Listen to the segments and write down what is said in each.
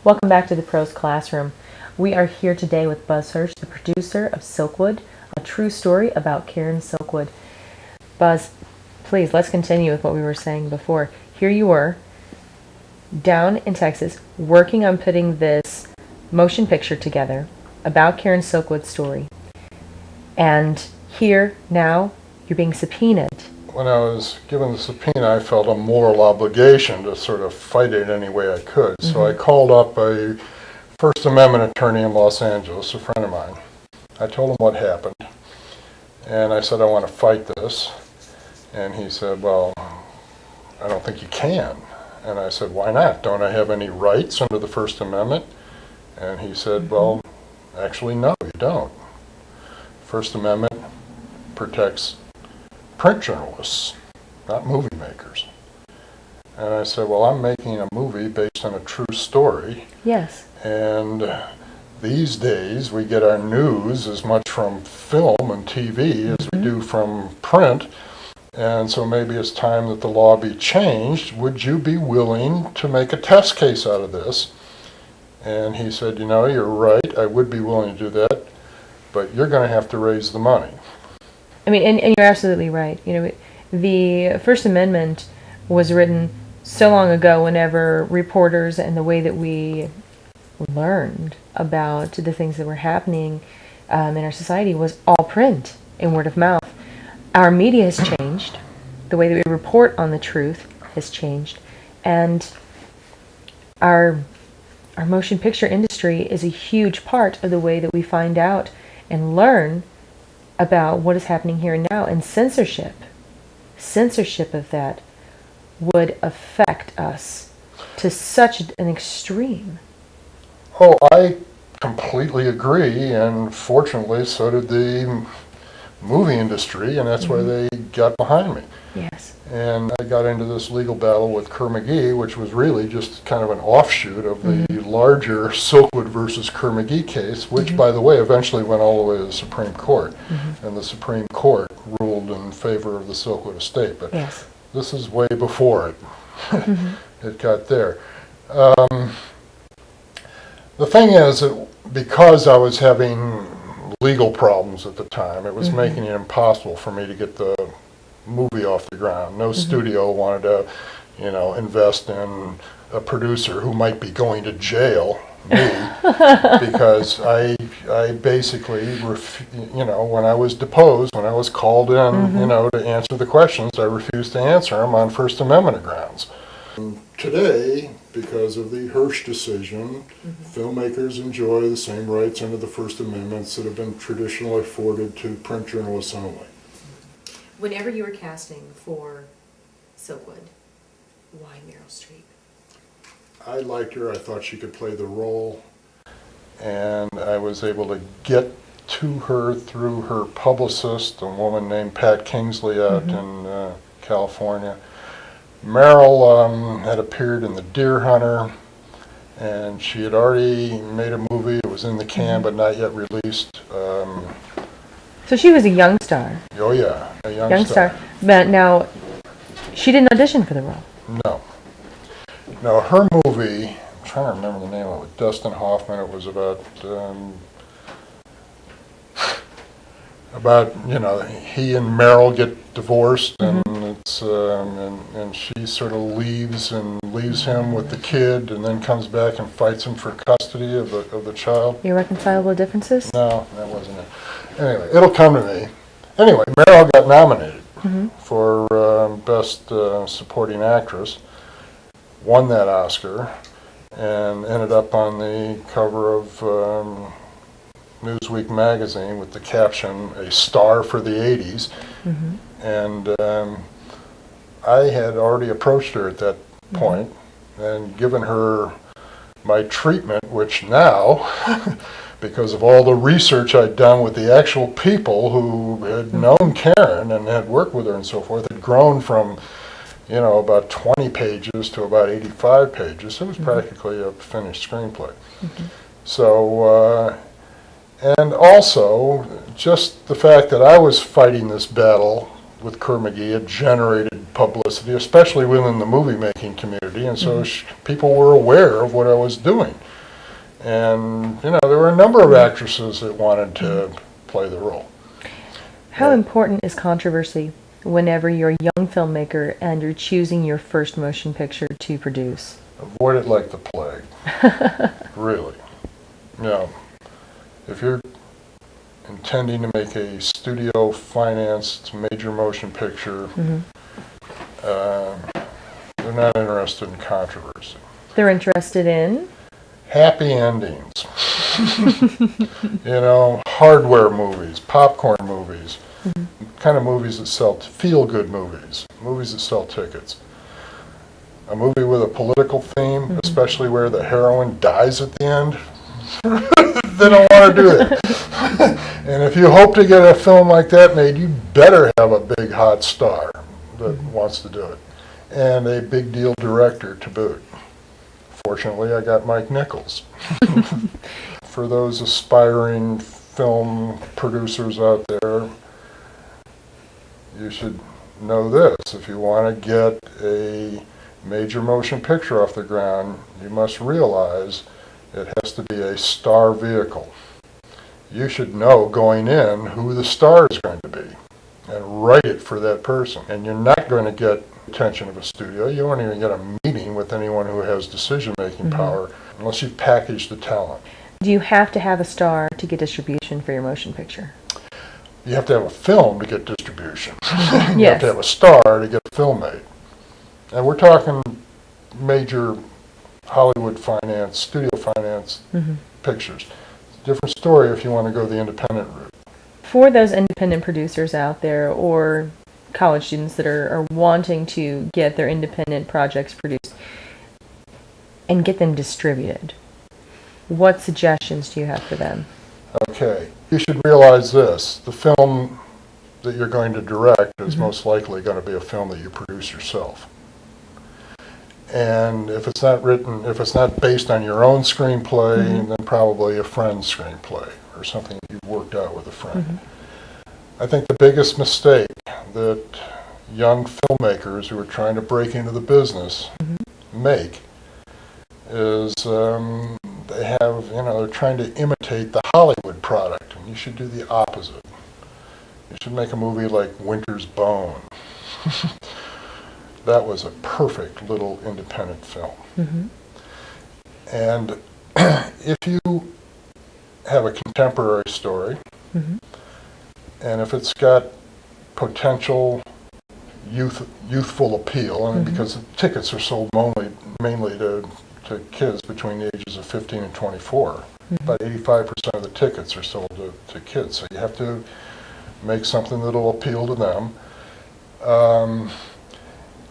Welcome back to the Pros Classroom. We are here today with Buzz Hirsh, the producer of Silkwood, a true story about Karen Silkwood. Buzz, please, let's continue with what we were saying before. Here you were, down in Texas, working on putting this motion picture together about Karen Silkwood's story. And here, now, you're being subpoenaed. When I was given the subpoena, I felt a moral obligation to sort of fight it any way I could. Mm-hmm. So I called up a First Amendment attorney in Los Angeles, a friend of mine. I told him what happened, and I said, I want to fight this. And he said, well, I don't think you can. And I said, why not? Don't I have any rights under the First Amendment? And he said, well, actually, no, you don't. First Amendment protects print journalists, not movie makers. And I said, well, I'm making a movie based on a true story. Yes. And these days we get our news as much from film and TV as we do from print. And so maybe it's time that the law be changed. Would you be willing to make a test case out of this? And he said, you know, you're right, I would be willing to do that, but you're going to have to raise the money. I mean, and you're absolutely right. You know, the First Amendment was written so long ago whenever reporters and the way that we learned about the things that were happening in our society was all print and word of mouth. Our media has changed. The way that we report on the truth has changed. And our motion picture industry is a huge part of the way that we find out and learn about what is happening here and now. And censorship of that would affect us to such an extreme. Oh, I completely agree, and fortunately so did the movie industry, and that's why they got behind me. Yes. And I got into this legal battle with Kerr McGee, which was really just kind of an offshoot of the larger Silkwood versus Kerr McGee case, which, by the way, eventually went all the way to the Supreme Court. And the Supreme Court ruled in favor of the Silkwood estate. But this is way before it. It got there. The thing is that because I was having legal problems at the time, it was making it impossible for me to get the movie off the ground. No studio wanted to, you know, invest in a producer who might be going to jail, me, because I basically, you know, when I was deposed, when I was called in, you know, to answer the questions, I refused to answer them on First Amendment grounds. Today, because of the Hirsh decision, filmmakers enjoy the same rights under the First Amendments that have been traditionally afforded to print journalists only. Whenever you were casting for Silkwood, why Meryl Streep? I liked her. I thought she could play the role. And I was able to get to her through her publicist, a woman named Pat Kingsley out in California. Meryl had appeared in The Deer Hunter, and she had already made a movie. It was in the can, but not yet released. So she was a young star. Oh yeah, a young star. But now, she didn't audition for the role. No. No, her movie, I'm trying to remember the name of it, Dustin Hoffman. It was about, you know, he and Meryl get divorced, and it's and she sort of leaves him with the kid, and then comes back and fights him for custody of the child. Irreconcilable differences? No, that wasn't it. Anyway, it'll come to me. Anyway, Meryl got nominated for Best Supporting Actress, won that Oscar, and ended up on the cover of Newsweek magazine with the caption, "A Star for the 80s." And I had already approached her at that point and given her my treatment, which now, because of all the research I'd done with the actual people who had known Karen and had worked with her and so forth, had grown from, you know, about 20 pages to about 85 pages. It was practically a finished screenplay. So, and also, just the fact that I was fighting this battle with Kerr McGee, it generated publicity, especially within the movie-making community, and so people were aware of what I was doing. And, you know, there were a number of actresses that wanted to play the role. How important is controversy whenever you're a young filmmaker and you're choosing your first motion picture to produce? Avoid it like the plague. Really. You know, if you're intending to make a studio-financed major motion picture, they're not interested in controversy. They're interested in? Happy endings. You know, hardware movies, popcorn movies, kind of movies that sell, feel-good movies, movies that sell tickets. A movie with a political theme, especially where the heroine dies at the end, they don't want to do that. And if you hope to get a film like that made, you better have a big hot star that wants to do it, and a big deal director to boot. Fortunately, I got Mike Nichols. For those aspiring film producers out there, you should know this. If you want to get a major motion picture off the ground, you must realize it has to be a star vehicle. You should know going in who the star is going to be and write it for that person. And you're not going to get attention of a studio. You won't even get a meeting with anyone who has decision-making power unless you've packaged the talent. Do you have to have a star to get distribution for your motion picture? You have to have a film to get distribution. You Yes. have to have a star to get a film made. And we're talking major Hollywood finance, studio finance pictures. Different story if you want to go the independent route. For those independent producers out there or college students that are wanting to get their independent projects produced and get them distributed, what suggestions do you have for them? Okay. You should realize this. The film that you're going to direct is most likely going to be a film that you produce yourself. And if it's not written, if it's not based on your own screenplay, then probably a friend's screenplay or something that you've worked out with a friend. I think the biggest mistake that young filmmakers who are trying to break into the business make is they have, you know, they're trying to imitate the Hollywood product, and you should do the opposite. You should make a movie like Winter's Bone. That was a perfect little independent film. And if you have a contemporary story, and if it's got potential youthful appeal, and because the tickets are sold mainly to kids between the ages of 15 and 24, about 85% of the tickets are sold to kids, so you have to make something that'll appeal to them.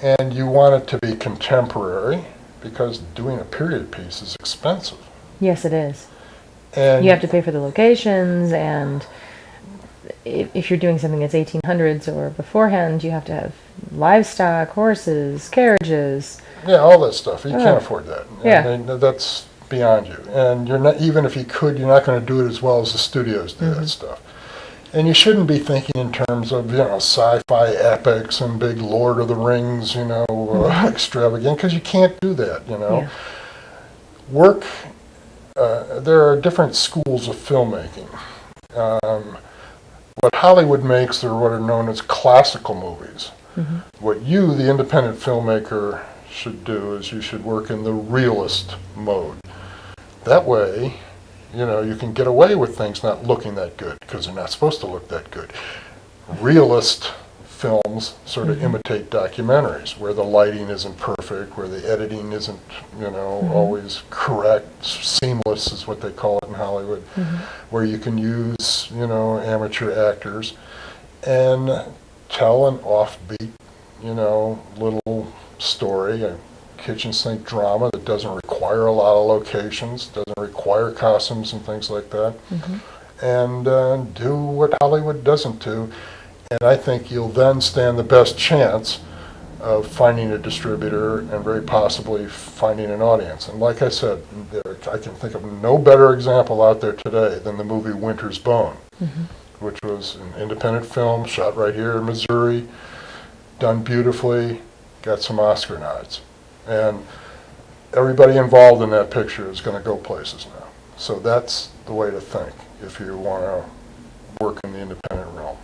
And you want it to be contemporary, because doing a period piece is expensive. Yes, it is. And You have to pay for the locations, and if you're doing something that's 1800s or beforehand, you have to have livestock, horses, carriages. yeah, all that stuff. You can't afford that. Yeah. I mean, that's beyond you. And you're not, even if you could, you're not going to do it as well as the studios do that stuff. And you shouldn't be thinking in terms of, you know, sci-fi epics and big Lord of the Rings, you know, extravagant, because you can't do that, you know. Yeah. Work, there are different schools of filmmaking. What Hollywood makes are what are known as classical movies. What you, the independent filmmaker, should do is you should work in the realist mode. That way, you know, you can get away with things not looking that good, because they're not supposed to look that good. Realist films sort of imitate documentaries, where the lighting isn't perfect, where the editing isn't, you know, always correct. Seamless is what they call it in Hollywood, where you can use, you know, amateur actors and tell an offbeat, you know, little story, a kitchen sink drama that doesn't require a lot of locations, doesn't require costumes and things like that, and do what Hollywood doesn't do. And I think you'll then stand the best chance of finding a distributor and very possibly finding an audience. And like I said, I can think of no better example out there today than the movie Winter's Bone. which was an independent film shot right here in Missouri, done beautifully, got some Oscar nods. And everybody involved in that picture is going to go places now. So that's the way to think if you want to work in the independent realm.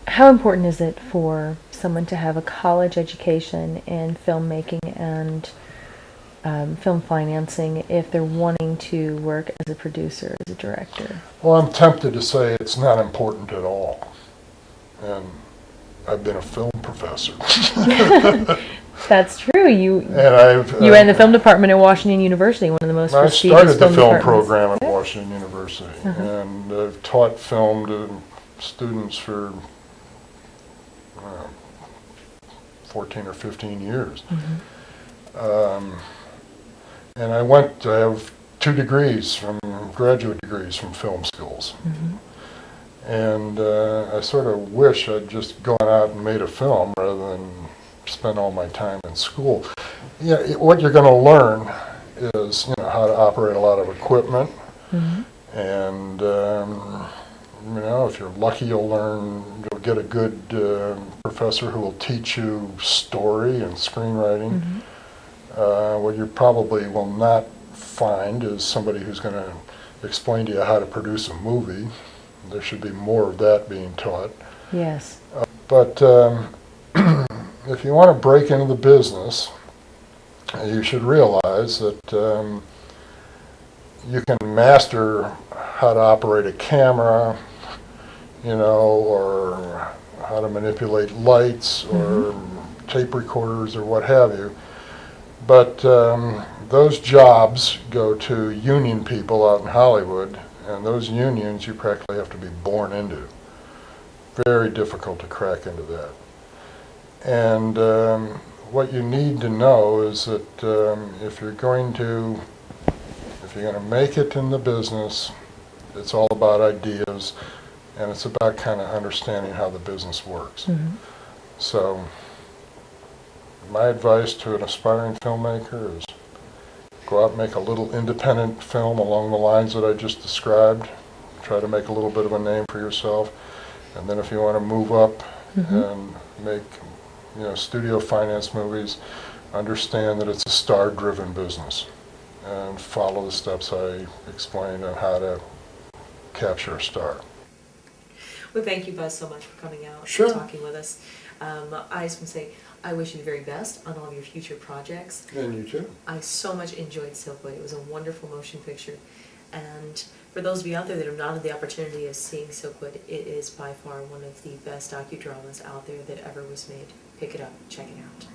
How important is it for someone to have a college education in filmmaking and film financing if they're wanting to work as a producer, as a director? Well, I'm tempted to say it's not important at all. And I've been a film professor. That's true. You And ran the film department at Washington University, one of the most I prestigious started the film departments. program at Washington University, Uh-huh. and I've taught film to students for 14 or 15 years. Mm-hmm. And I have 2 degrees graduate degrees from film schools. Mm-hmm. And I sort of wish I'd just gone out and made a film rather than spend all my time in school. Yeah, what you're going to learn is, how to operate a lot of equipment. Mm-hmm. And, if you're lucky, you'll get a good professor who will teach you story and screenwriting. Mm-hmm. What you probably will not find is somebody who's going to explain to you how to produce a movie. There should be more of that being taught. Yes. But if you want to break into the business, you should realize that you can master how to operate a camera, or how to manipulate lights or tape recorders or what have you. But those jobs go to union people out in Hollywood, and those unions you practically have to be born into. Very difficult to crack into that. And what you need to know is that if you're going to make it in the business, it's all about ideas, and it's about kind of understanding how the business works. Mm-hmm. So my advice to an aspiring filmmaker is go out and make a little independent film along the lines that I just described. Try to make a little bit of a name for yourself. And then if you want to move up and make studio finance movies, understand that it's a star-driven business. And follow the steps I explained on how to capture a star. Well, thank you, Buzz, so much for coming out Sure. and talking with us. I just want to say, I wish you the very best on all of your future projects. And you too. I so much enjoyed Silkwood. It was a wonderful motion picture. And for those of you out there that have not had the opportunity of seeing Silkwood, it is by far one of the best docudramas out there that ever was made. Pick it up. Check it out.